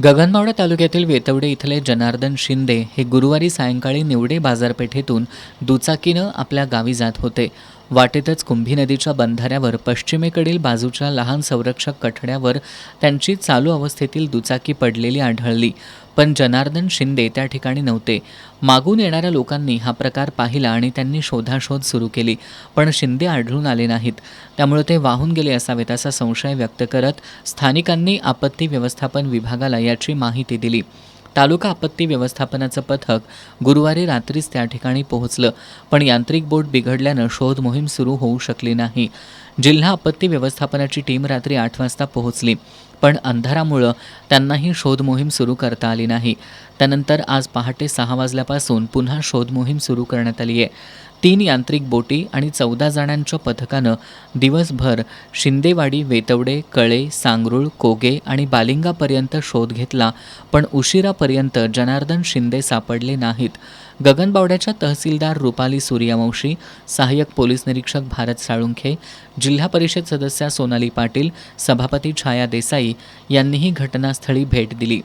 गगनबावडा तालुक्यातील वेतवडे इथले जनार्दन शिंदे हे गुरुवारी सायंकाळी निवडे बाजारपेठेतून दुचाकीनं आपल्या गावी जात होते. वाटेतच कुंभी नदीच्या बंधाऱ्यावर पश्चिमेकडील बाजूच्या लहान संरक्षक कठड्यावर त्यांची चालू अवस्थेतील दुचाकी पडलेली आढळली. पण जनार्दन शिंदे त्या ठिकाणी नव्हते. मागून येणाऱ्या लोकांनी हा प्रकार पाहिला आणि त्यांनी शोधाशोध सुरू केली, पण शिंदे आढळून आले नाहीत. त्यामुळे ते वाहून गेले असावेत असा संशय व्यक्त करत स्थानिकांनी आपत्ती व्यवस्थापन विभागाला याची माहिती दिली. तालुका आपत्ती व्यवस्थापनाचं पथक गुरुवारी रात्रीच त्या ठिकाणी पोहोचलं, पण यांत्रिक बोट बिघडल्यानं शोध मोहीम सुरू होऊ शकली नाही. जिल्हा आपत्ती व्यवस्थापनाची टीम रात्री 8 वाजता पोहोचली, पण अंधारामुळं त्यांनाही शोध मोहीम सुरू करता आली नाही. त्यानंतर आज पहाटे 6 वाजल्यापासून पुन्हा शोध मोहीम सुरू करण्यात आली आहे. 3 यांत्रिक बोटी आणि 14 जणांच्या पथकानं दिवसभर शिंदेवाडी, वेतवडे, कळे, सांगरूळ, कोगे आणि बालिंगापर्यंत शोध घेतला, पण उशिरापर्यंत जनार्दन शिंदे सापडले नाहीत. गगनबावड्याच्या तहसीलदार रुपाली सूर्यवंशी, सहाय्यक पोलीस निरीक्षक भारत साळुंखे, जिल्हा परिषद सदस्या सोनाली पाटील, सभापती छाया देसाई यांनीही घटनास्थळी भेट दिली.